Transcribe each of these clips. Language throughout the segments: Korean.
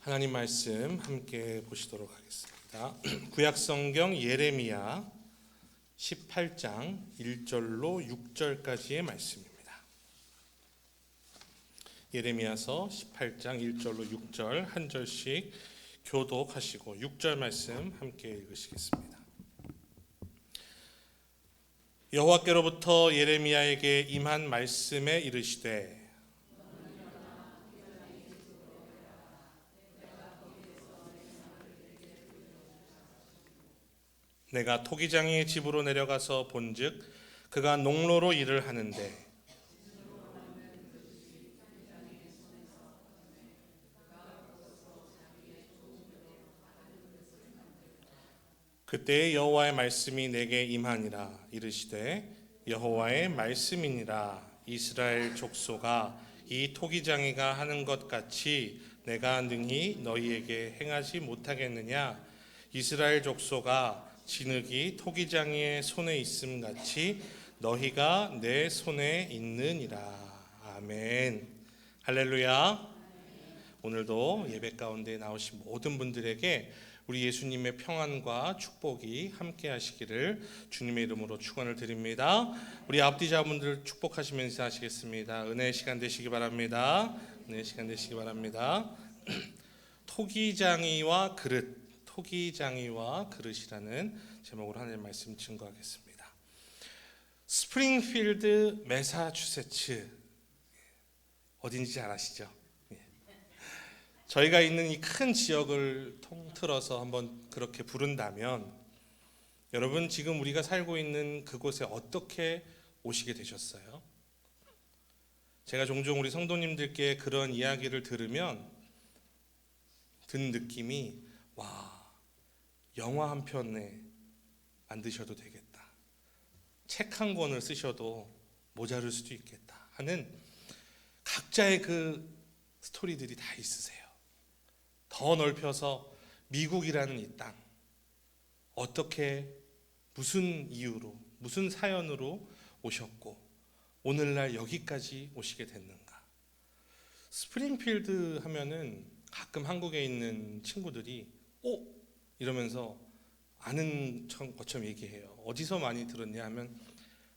하나님 말씀 함께 보시도록 하겠습니다. 구약성경 예레미야 18장 1절로 6절까지의 말씀입니다. 예레미야서 18장 1절로 6절 한 절씩 교독하시고 6절 말씀 함께 읽으시겠습니다. 여호와께로부터 예레미야에게 임한 말씀에 이르시되 내가 토기장이의 집으로 내려가서 본즉 그가 농로로 일을 하는데 그때의 여호와의 말씀이 내게 임하니라. 이르시되 여호와의 말씀이니라. 이스라엘 족속아, 이 토기장이가 하는 것 같이 내가 능히 너희에게 행하지 못하겠느냐? 이스라엘 족속아, 진흙이 토기장이의 손에 있음 같이 너희가 내 손에 있느니라. 아멘. 할렐루야. 오늘도 예배 가운데 나오신 모든 분들에게 우리 예수님의 평안과 축복이 함께 하시기를 주님의 이름으로 축원을 드립니다. 우리 앞뒤자분들 축복하시면서 하시겠습니다. 은혜의 시간 되시기 바랍니다. 은혜의 시간 되시기 바랍니다. 토기장이와 그릇, 토기장이와 그릇이라는 제목으로 하나님의 말씀 증거하겠습니다. 스프링필드 매사추세츠, 어딘지 잘 아시죠? 저희가 있는 이 큰 지역을 통틀어서 한번 그렇게 부른다면 여러분, 지금 우리가 살고 있는 그곳에 어떻게 오시게 되셨어요? 제가 종종 우리 성도님들께 그런 이야기를 들으면 든 느낌이, 와, 영화 한 편에 만드셔도 되겠다, 책 한 권을 쓰셔도 모자랄 수도 있겠다 하는 각자의 그 스토리들이 다 있으세요. 더 넓혀서 미국이라는 이 땅, 어떻게, 무슨 이유로, 무슨 사연으로 오셨고 오늘날 여기까지 오시게 됐는가. 스프링필드 하면은 가끔 한국에 있는 친구들이 이러면서 아는 것처럼 얘기해요. 어디서 많이 들었냐 하면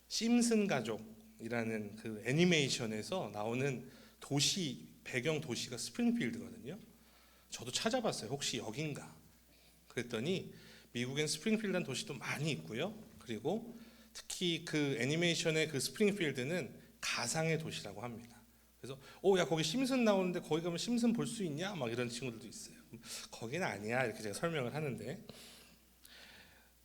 심슨 가족이라는 그 애니메이션에서 나오는 도시, 배경 도시가 스프링필드거든요. 저도 찾아봤어요. 혹시 여긴가? 그랬더니 미국엔 스프링필드라는 도시도 많이 있고요. 그리고 특히 그 애니메이션의 그 스프링필드는 가상의 도시라고 합니다. 그래서 야, 거기 심슨 나오는데 거기 가면 심슨 볼 수 있냐? 막 이런 친구들도 있어요. 거기는 아니야, 이렇게 제가 설명을 하는데,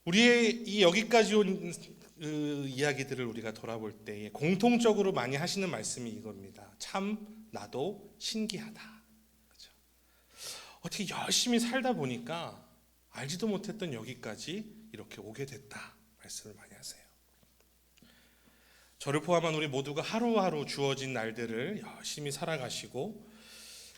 우리의 이 여기까지 온 그 이야기들을 우리가 돌아볼 때에 공통적으로 많이 하시는 말씀이 이겁니다. 참 나도 신기하다. 그렇죠? 어떻게 열심히 살다 보니까 알지도 못했던 여기까지 이렇게 오게 됐다 말씀을 많이 하세요. 저를 포함한 우리 모두가 하루하루 주어진 날들을 열심히 살아가시고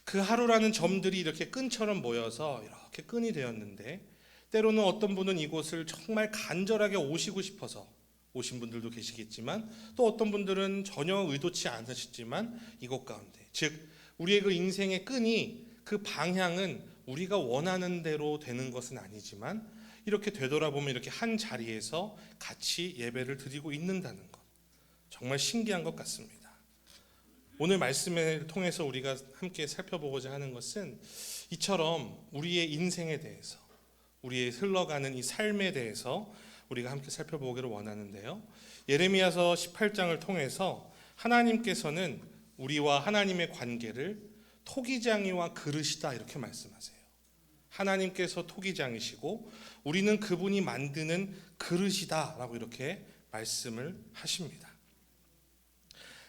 그 하루라는 점들이 이렇게 끈처럼 모여서 이렇게 끈이 되었는데, 때로는 어떤 분은 이곳을 정말 간절하게 오시고 싶어서 오신 분들도 계시겠지만, 또 어떤 분들은 전혀 의도치 않으셨지만 이곳 가운데, 즉 우리의 그 인생의 끈이, 그 방향은 우리가 원하는 대로 되는 것은 아니지만 이렇게 되돌아보면 이렇게 한 자리에서 같이 예배를 드리고 있는다는 것, 정말 신기한 것 같습니다. 오늘 말씀을 통해서 우리가 함께 살펴보고자 하는 것은 이처럼 우리의 인생에 대해서, 우리의 흘러가는 이 삶에 대해서 우리가 함께 살펴보기를 원하는데요. 예레미야서 18장을 통해서 하나님께서는 우리와 하나님의 관계를 토기장이와 그릇이다 이렇게 말씀하세요. 하나님께서 토기장이시고 우리는 그분이 만드는 그릇이다 라고 이렇게 말씀을 하십니다.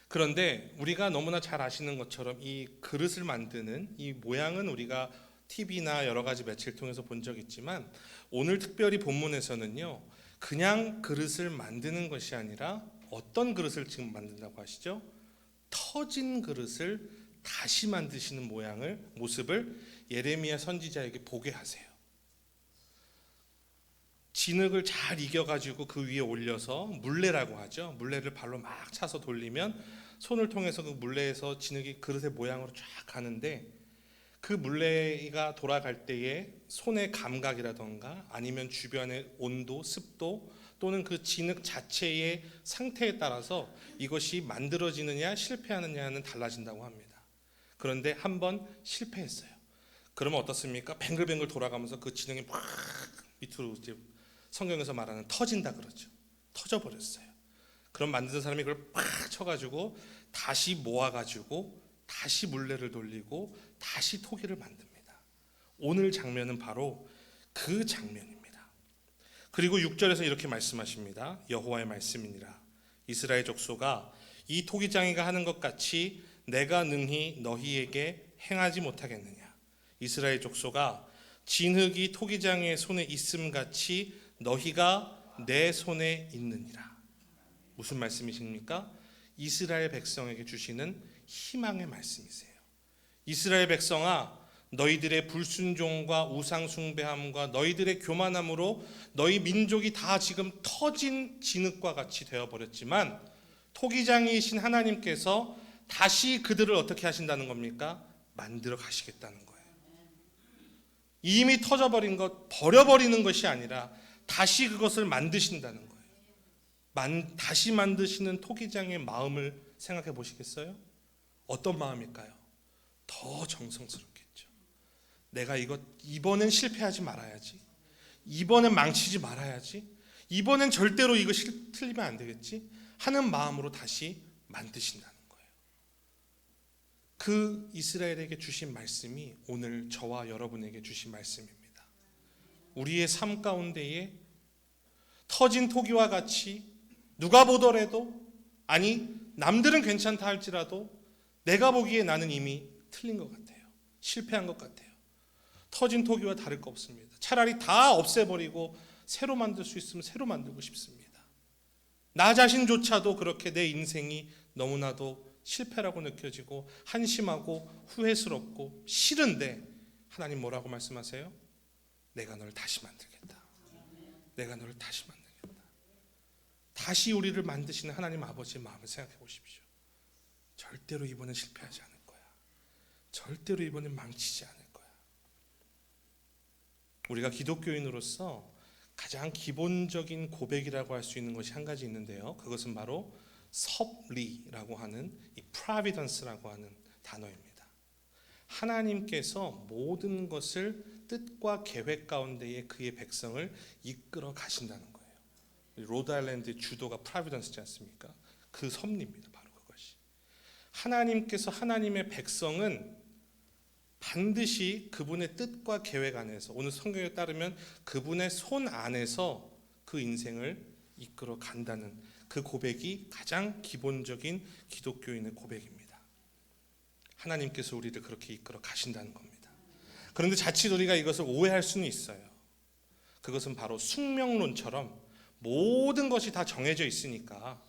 그런데 우리가 너무나 잘 아시는 것처럼 이 그릇을 만드는 이 모양은 우리가 TV나 여러 가지 매체를 통해서 본 적 있지만, 오늘 특별히 본문에서는요, 그냥 그릇을 만드는 것이 아니라 어떤 그릇을 지금 만든다고 하시죠? 터진 그릇을 다시 만드시는 모습을 예레미야 선지자에게 보게 하세요. 진흙을 잘 이겨가지고 그 위에 올려서, 물레라고 하죠. 물레를 발로 막 차서 돌리면 손을 통해서 그 물레에서 진흙이 그릇의 모양으로 쫙 가는데, 그 물레가 돌아갈 때에 손의 감각이라던가 아니면 주변의 온도, 습도 또는 그 진흙 자체의 상태에 따라서 이것이 만들어지느냐 실패하느냐는 달라진다고 합니다. 그런데 한번 실패했어요. 그러면 어떻습니까? 뱅글뱅글 돌아가면서 그 진흙이 막 밑으로 이제 성경에서 말하는 터진다 그러죠. 터져버렸어요. 그럼 만드는 사람이 그걸 팍 쳐가지고 다시 모아가지고 다시 물레를 돌리고 다시 토기를 만듭니다. 오늘 장면은 바로 그 장면입니다. 그리고 6절에서 이렇게 말씀하십니다. 여호와의 말씀이니라. 이스라엘 족속아, 이 토기장이가 하는 것 같이 내가 능히 너희에게 행하지 못하겠느냐. 이스라엘 족속아, 진흙이 토기장의 손에 있음 같이 너희가 내 손에 있느니라. 무슨 말씀이십니까? 이스라엘 백성에게 주시는 희망의 말씀이세요. 이스라엘 백성아, 너희들의 불순종과 우상 숭배함과 너희들의 교만함으로 너희 민족이 다 지금 터진 진흙과 같이 되어버렸지만 토기장이신 하나님께서 다시 그들을 어떻게 하신다는 겁니까? 만들어 가시겠다는 거예요. 이미 터져버린 것 버려버리는 것이 아니라 다시 그것을 만드신다는 거예요. 다시 만드시는 토기장의 마음을 생각해 보시겠어요? 어떤 마음일까요? 더 정성스럽겠죠. 내가 이번엔 실패하지 말아야지. 이번엔 망치지 말아야지. 이번엔 절대로 이거 틀리면 안 되겠지 하는 마음으로 다시 만드신다는 거예요. 그 이스라엘에게 주신 말씀이 오늘 저와 여러분에게 주신 말씀입니다. 우리의 삶 가운데에 터진 토기와 같이 누가 보더라도, 아니 남들은 괜찮다 할지라도 내가 보기에 나는 이미 틀린 것 같아요. 실패한 것 같아요. 터진 토기와 다를 거 없습니다. 차라리 다 없애버리고 새로 만들 수 있으면 새로 만들고 싶습니다. 나 자신조차도 그렇게 내 인생이 너무나도 실패라고 느껴지고 한심하고 후회스럽고 싫은데 하나님 뭐라고 말씀하세요? 내가 널 다시 만들겠다. 내가 너를 다시 만들겠다. 다시 우리를 만드시는 하나님 아버지의 마음을 생각해 보십시오. 절대로 이번엔 실패하지 않을 거야. 절대로 이번엔 망치지 않을 거야. 우리가 기독교인으로서 가장 기본적인 고백이라고 할 수 있는 것이 한 가지 있는데요. 그것은 바로 섭리라고 하는 이 providence라고 하는 단어입니다. 하나님께서 모든 것을 뜻과 계획 가운데에 그의 백성을 이끌어 가신다는 거예요. 로드아일랜드 주도가 프라비던스지 않습니까? 그 섭리입니다. 바로 그것이. 하나님께서 하나님의 백성은 반드시 그분의 뜻과 계획 안에서, 오늘 성경에 따르면 그분의 손 안에서 그 인생을 이끌어 간다는 그 고백이 가장 기본적인 기독교인의 고백입니다. 하나님께서 우리를 그렇게 이끌어 가신다는 겁니다. 그런데 자칫 우리가 이것을 오해할 수는 있어요. 그것은 바로 숙명론처럼 모든 것이 다 정해져 있으니까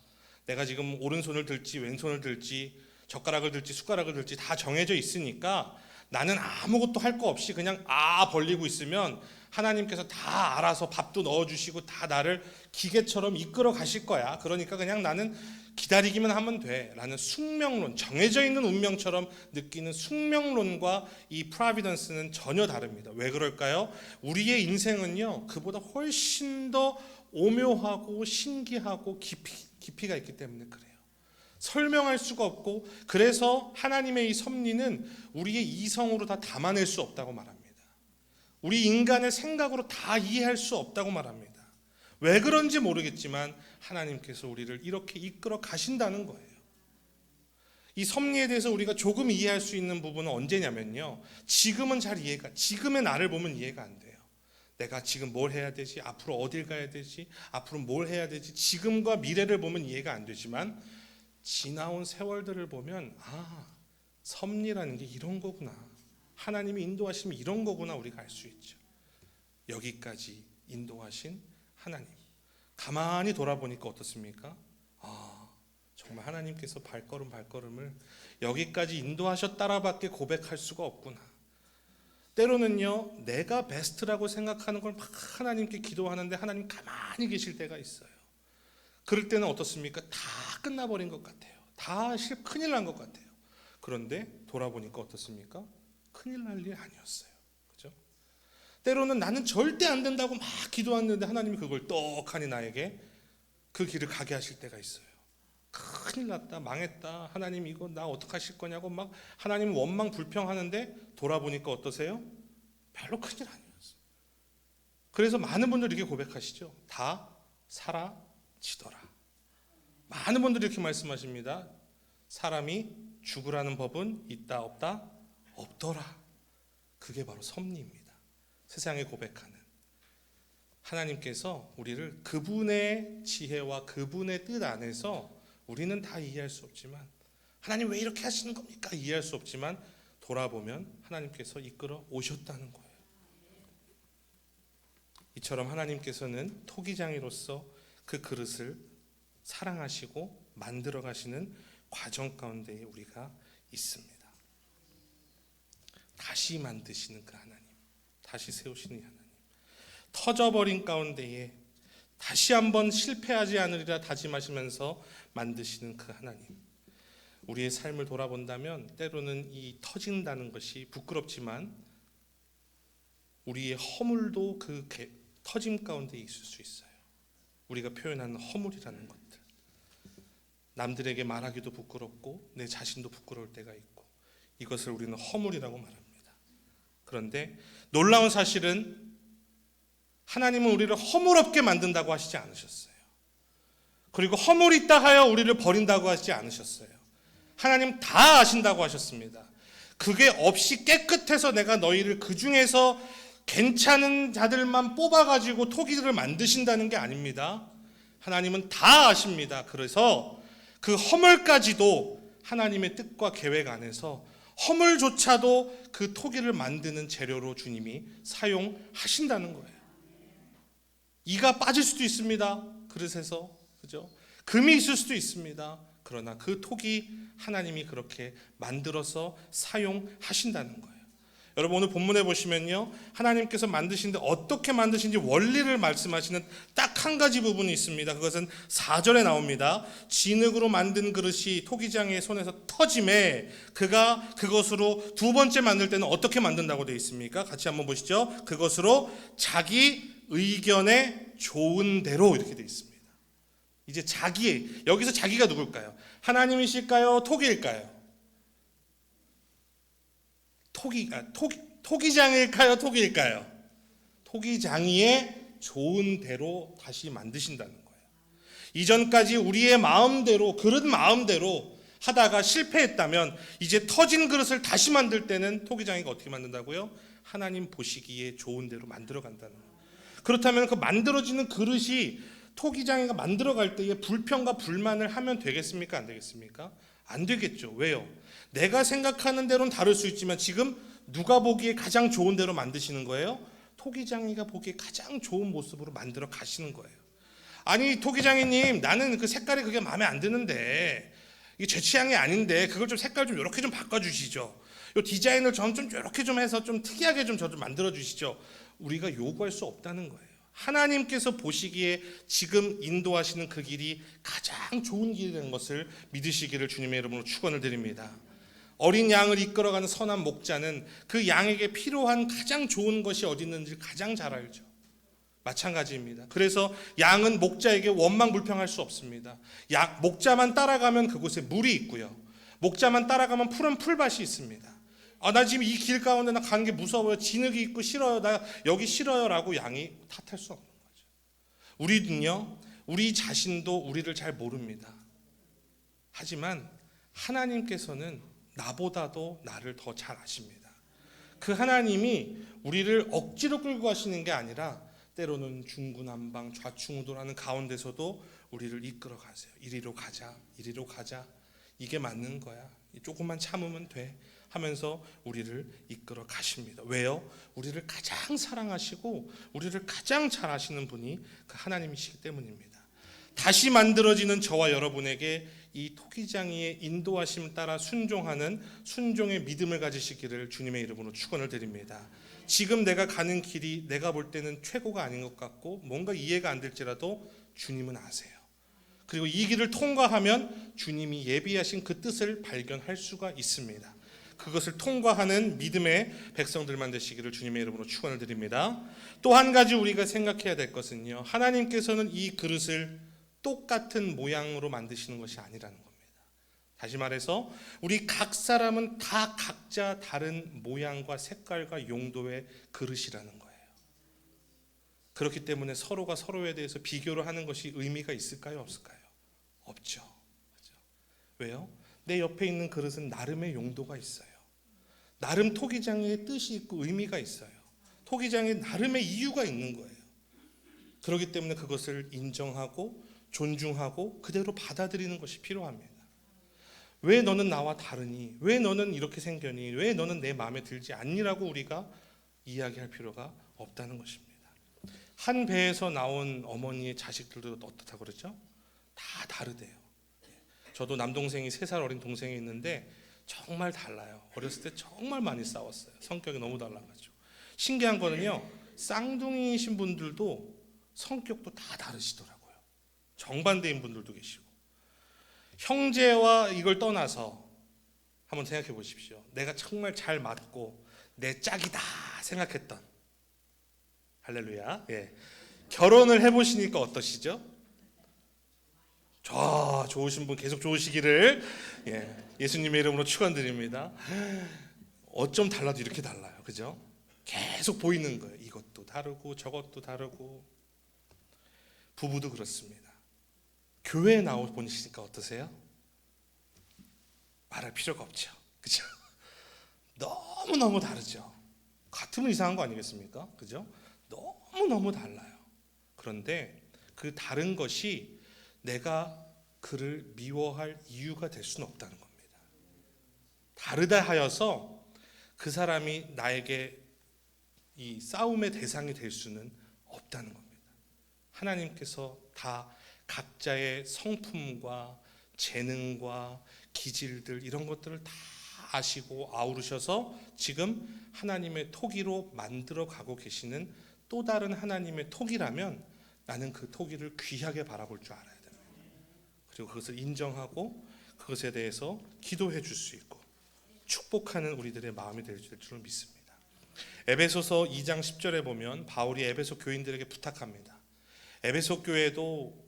내가 지금 오른손을 들지 왼손을 들지 젓가락을 들지 숟가락을 들지 다 정해져 있으니까 나는 아무것도 할 거 없이 그냥 벌리고 있으면 하나님께서 다 알아서 밥도 넣어주시고 다 나를 기계처럼 이끌어 가실 거야. 그러니까 그냥 나는 기다리기만 하면 돼 라는 숙명론, 정해져 있는 운명처럼 느끼는 숙명론과 이 프라비던스는 전혀 다릅니다. 왜 그럴까요? 우리의 인생은요 그보다 훨씬 더 오묘하고 신기하고 깊이가 있기 때문에 그래요. 설명할 수가 없고, 그래서 하나님의 이 섭리는 우리의 이성으로 다 담아낼 수 없다고 말합니다. 우리 인간의 생각으로 다 이해할 수 없다고 말합니다. 왜 그런지 모르겠지만 하나님께서 우리를 이렇게 이끌어 가신다는 거예요. 이 섭리에 대해서 우리가 조금 이해할 수 있는 부분은 언제냐면요, 지금의 나를 보면 이해가 안 돼요. 내가 지금 뭘 해야 되지? 앞으로 어딜 가야 되지? 앞으로 뭘 해야 되지? 지금과 미래를 보면 이해가 안 되지만 지나온 세월들을 보면 섭리라는 게 이런 거구나. 하나님이 인도하시면 이런 거구나 우리가 알 수 있죠. 여기까지 인도하신 하나님. 가만히 돌아보니까 어떻습니까? 정말 하나님께서 발걸음을 여기까지 인도하셨다라밖에 고백할 수가 없구나. 때로는요 내가 베스트라고 생각하는 걸 막 하나님께 기도하는데 하나님 가만히 계실 때가 있어요. 그럴 때는 어떻습니까? 다 끝나버린 것 같아요. 다 큰일 난 것 같아요. 그런데 돌아보니까 어떻습니까? 큰일 날 일 아니었어요. 그죠? 때로는 나는 절대 안 된다고 막 기도하는데 하나님이 그걸 떡하니 나에게 그 길을 가게 하실 때가 있어요. 큰일 났다, 망했다, 하나님 이거 나 어떡하실 거냐고 막 하나님 원망 불평하는데 돌아보니까 어떠세요? 별로 큰일 아니었어요. 그래서 많은 분들이 이렇게 고백하시죠. 다 사라지더라. 많은 분들이 이렇게 말씀하십니다. 사람이 죽으라는 법은 있다 없다? 없더라. 그게 바로 섭리입니다. 세상에 고백하는 하나님께서 우리를 그분의 지혜와 그분의 뜻 안에서 우리는 다 이해할 수 없지만 하나님 왜 이렇게 하시는 겁니까? 이해할 수 없지만 돌아보면 하나님께서 이끌어 오셨다는 거예요. 이처럼 하나님께서는 토기장이로서 그 그릇을 사랑하시고 만들어 가시는 과정 가운데에 우리가 있습니다. 다시 만드시는 그 하나님, 다시 세우시는 하나님, 터져버린 가운데에 다시 한번 실패하지 않으리라 다짐하시면서 만드시는 그 하나님. 우리의 삶을 돌아본다면 때로는 이 터진다는 것이 부끄럽지만 우리의 허물도 그 터짐 가운데 있을 수 있어요. 우리가 표현하는 허물이라는 것들, 남들에게 말하기도 부끄럽고 내 자신도 부끄러울 때가 있고 이것을 우리는 허물이라고 말합니다. 그런데 놀라운 사실은 하나님은 우리를 허물없게 만든다고 하시지 않으셨어요. 그리고 허물이 있다 하여 우리를 버린다고 하시지 않으셨어요. 하나님 다 아신다고 하셨습니다. 그게 없이 깨끗해서 내가 너희를 그 중에서 괜찮은 자들만 뽑아가지고 토기를 만드신다는 게 아닙니다. 하나님은 다 아십니다. 그래서 그 허물까지도 하나님의 뜻과 계획 안에서 허물조차도 그 토기를 만드는 재료로 주님이 사용하신다는 거예요. 이가 빠질 수도 있습니다. 그릇에서, 그죠? 금이 있을 수도 있습니다. 그러나 그 톡이 하나님이 그렇게 만들어서 사용하신다는 거예요. 여러분 오늘 본문에 보시면요, 하나님께서 만드신데 어떻게 만드신지 원리를 말씀하시는 딱 한 가지 부분이 있습니다. 그것은 4절에 나옵니다. 진흙으로 만든 그릇이 토기장의 손에서 터짐에 그가 그것으로 두 번째 만들 때는 어떻게 만든다고 되어 있습니까? 같이 한번 보시죠. 그것으로 자기 의견에 좋은 대로 이렇게 되어 있습니다. 이제 여기서 자기가 누굴까요? 하나님이실까요? 토기일까요? 토기장일까요? 토기일까요? 토기장이의 좋은 대로 다시 만드신다는 거예요. 이전까지 우리의 마음대로, 그릇 마음대로 하다가 실패했다면 이제 터진 그릇을 다시 만들 때는 토기장이가 어떻게 만든다고요? 하나님 보시기에 좋은 대로 만들어 간다는 거예요. 그렇다면 그 만들어지는 그릇이 토기장이가 만들어갈 때에 불평과 불만을 하면 되겠습니까? 안 되겠습니까? 안 되겠죠. 왜요? 내가 생각하는 대로는 다를 수 있지만 지금 누가 보기에 가장 좋은 대로 만드시는 거예요? 토기장이가 보기에 가장 좋은 모습으로 만들어 가시는 거예요. 아니 토기장이님, 나는 그 색깔이 그게 마음에 안 드는데 이게 제 취향이 아닌데 그걸 좀 색깔 좀 이렇게 좀 바꿔주시죠. 요 디자인을 좀 이렇게 좀 해서 좀 특이하게 좀 저 좀 만들어 주시죠. 우리가 요구할 수 없다는 거예요. 하나님께서 보시기에 지금 인도하시는 그 길이 가장 좋은 길이라는 것을 믿으시기를 주님의 이름으로 축원을 드립니다. 어린 양을 이끌어가는 선한 목자는 그 양에게 필요한 가장 좋은 것이 어디 있는지 가장 잘 알죠. 마찬가지입니다. 그래서 양은 목자에게 원망불평할 수 없습니다. 목자만 따라가면 그곳에 물이 있고요. 목자만 따라가면 푸른 풀밭이 있습니다. 나 지금 이 길 가운데 나 가는 게 무서워요. 진흙이 있고 싫어요. 나 여기 싫어요. 라고 양이 탓할 수 없는 거죠. 우리는요, 우리 자신도 우리를 잘 모릅니다. 하지만 하나님께서는 나보다도 나를 더 잘 아십니다. 그 하나님이 우리를 억지로 끌고 가시는 게 아니라 때로는 중구난방 좌충우돌하는 가운데서도 우리를 이끌어 가세요. 이리로 가자, 이리로 가자. 이게 맞는 거야. 조금만 참으면 돼. 하면서 우리를 이끌어 가십니다. 왜요? 우리를 가장 사랑하시고 우리를 가장 잘 아시는 분이 그 하나님이시기 때문입니다. 다시 만들어지는 저와 여러분에게 이 토기장이의 인도하심 따라 순종하는 순종의 믿음을 가지시기를 주님의 이름으로 축원을 드립니다. 지금 내가 가는 길이 내가 볼 때는 최고가 아닌 것 같고 뭔가 이해가 안 될지라도 주님은 아세요. 그리고 이 길을 통과하면 주님이 예비하신 그 뜻을 발견할 수가 있습니다. 그것을 통과하는 믿음의 백성들만 되시기를 주님의 이름으로 축원을 드립니다. 또 한 가지 우리가 생각해야 될 것은요, 하나님께서는 이 그릇을 똑같은 모양으로 만드시는 것이 아니라는 겁니다. 다시 말해서 우리 각 사람은 다 각자 다른 모양과 색깔과 용도의 그릇이라는 거예요. 그렇기 때문에 서로가 서로에 대해서 비교를 하는 것이 의미가 있을까요? 없을까요? 없죠. 왜요? 내 옆에 있는 그릇은 나름의 용도가 있어요. 나름 토기장의 뜻이 있고 의미가 있어요. 토기장에 나름의 이유가 있는 거예요. 그렇기 때문에 그것을 인정하고 존중하고 그대로 받아들이는 것이 필요합니다. 왜 너는 나와 다르니? 왜 너는 이렇게 생겼니? 왜 너는 내 마음에 들지 않니라고 우리가 이야기할 필요가 없다는 것입니다. 한 배에서 나온 어머니의 자식들도 어떻다고 그러죠? 다 다르대요. 저도 남동생이 3살 어린 동생이 있는데 정말 달라요. 어렸을 때 정말 많이 싸웠어요. 성격이 너무 달라가지고. 신기한 거는요, 쌍둥이이신 분들도 성격도 다 다르시더라고요. 정반대인 분들도 계시고. 형제와 이걸 떠나서 한번 생각해 보십시오. 내가 정말 잘 맞고 내 짝이다 생각했던, 할렐루야, 결혼을 해보시니까 어떠시죠? 좋으신 분 계속 좋으시기를 예수님의 이름으로 축원드립니다. 어쩜 달라도 이렇게 달라요, 그죠? 계속 보이는 거예요. 이것도 다르고 저것도 다르고. 부부도 그렇습니다. 교회에 나와 보시니까 어떠세요? 말할 필요가 없죠, 그죠? 너무너무 다르죠. 같으면 이상한 거 아니겠습니까? 그죠? 너무너무 달라요. 그런데 그 다른 것이 내가 그를 미워할 이유가 될 수는 없다는 겁니다. 다르다 하여서 그 사람이 나에게 이 싸움의 대상이 될 수는 없다는 겁니다. 하나님께서 다 각자의 성품과 재능과 기질들 이런 것들을 다 아시고 아우르셔서 지금 하나님의 토기로 만들어 가고 계시는 또 다른 하나님의 토기라면 나는 그 토기를 귀하게 바라볼 줄 알아야 됩니다. 그리고 그것을 인정하고 그것에 대해서 기도해 줄 수 있고 축복하는 우리들의 마음이 될 줄을 믿습니다. 에베소서 2장 10절에 보면 바울이 에베소 교인들에게 부탁합니다. 에베소 교회도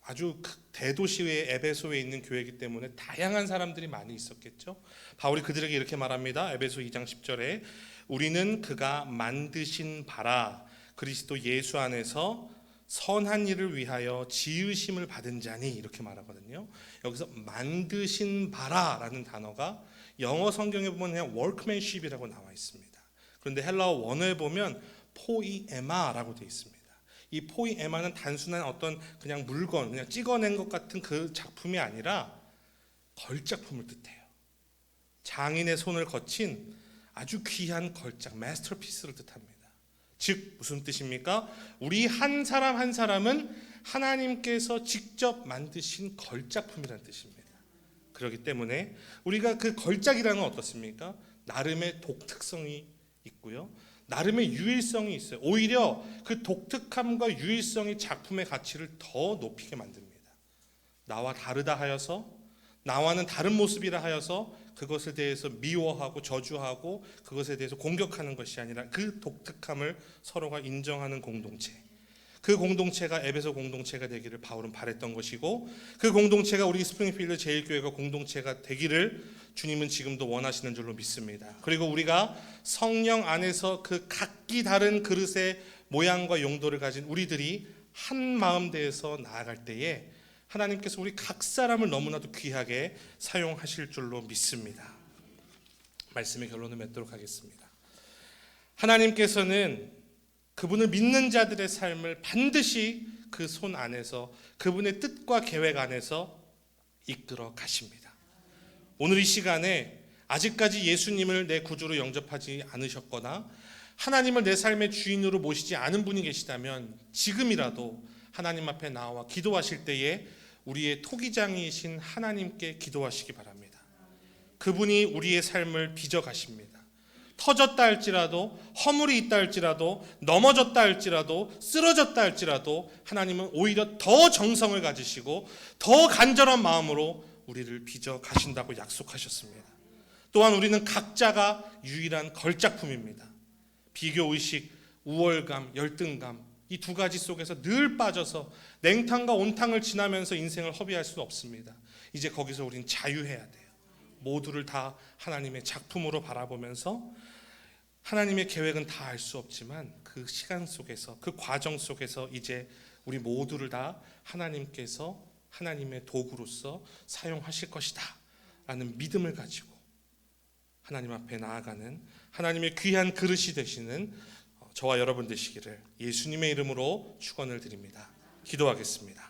아주 대도시의 에베소에 있는 교회이기 때문에 다양한 사람들이 많이 있었겠죠. 바울이 그들에게 이렇게 말합니다. 에베소 2장 10절에 우리는 그가 만드신 바라 그리스도 예수 안에서 선한 일을 위하여 지으심을 받은 자니 이렇게 말하거든요. 여기서 만드신 바라라는 단어가 영어 성경에 보면 그냥 workmanship이라고 나와 있습니다. 그런데 헬라어 원어에 보면 포이에마라고 되어 있습니다. 이 포이에마는 단순한 어떤 그냥 물건, 그냥 찍어낸 것 같은 그 작품이 아니라 걸작품을 뜻해요. 장인의 손을 거친 아주 귀한 걸작, 마스터피스를 뜻합니다. 즉 무슨 뜻입니까? 우리 한 사람 한 사람은 하나님께서 직접 만드신 걸작품이라는 뜻입니다. 그렇기 때문에 우리가 그 걸작이라는 건 어떻습니까? 나름의 독특성이 있고요. 나름의 유일성이 있어요. 오히려 그 독특함과 유일성이 작품의 가치를 더 높이게 만듭니다. 나와 다르다 하여서, 나와는 다른 모습이라 하여서 그것에 대해서 미워하고 저주하고 그것에 대해서 공격하는 것이 아니라 그 독특함을 서로가 인정하는 공동체. 그 공동체가 에베소 공동체가 되기를 바울은 바랬던 것이고 그 공동체가 우리 스프링필드 제일교회가 공동체가 되기를 주님은 지금도 원하시는 줄로 믿습니다. 그리고 우리가 성령 안에서 그 각기 다른 그릇의 모양과 용도를 가진 우리들이 한 마음 되어서 나아갈 때에 하나님께서 우리 각 사람을 너무나도 귀하게 사용하실 줄로 믿습니다. 말씀의 결론을 맺도록 하겠습니다. 하나님께서는 그분을 믿는 자들의 삶을 반드시 그 손 안에서 그분의 뜻과 계획 안에서 이끌어 가십니다. 오늘 이 시간에 아직까지 예수님을 내 구주로 영접하지 않으셨거나 하나님을 내 삶의 주인으로 모시지 않은 분이 계시다면 지금이라도 하나님 앞에 나와 기도하실 때에 우리의 토기장이신 하나님께 기도하시기 바랍니다. 그분이 우리의 삶을 빚어 가십니다. 터졌다 할지라도, 허물이 있다 할지라도, 넘어졌다 할지라도, 쓰러졌다 할지라도 하나님은 오히려 더 정성을 가지시고 더 간절한 마음으로 우리를 빚어 가신다고 약속하셨습니다. 또한 우리는 각자가 유일한 걸작품입니다. 비교의식, 우월감, 열등감, 이 두 가지 속에서 늘 빠져서 냉탕과 온탕을 지나면서 인생을 허비할 수 없습니다. 이제 거기서 우린 자유해야 돼요. 모두를 다 하나님의 작품으로 바라보면서 하나님의 계획은 다 알 수 없지만 그 시간 속에서, 그 과정 속에서 이제 우리 모두를 다 하나님께서 하나님의 도구로서 사용하실 것이다 라는 믿음을 가지고 하나님 앞에 나아가는 하나님의 귀한 그릇이 되시는 저와 여러분 되시기를 예수님의 이름으로 축원을 드립니다. 기도하겠습니다.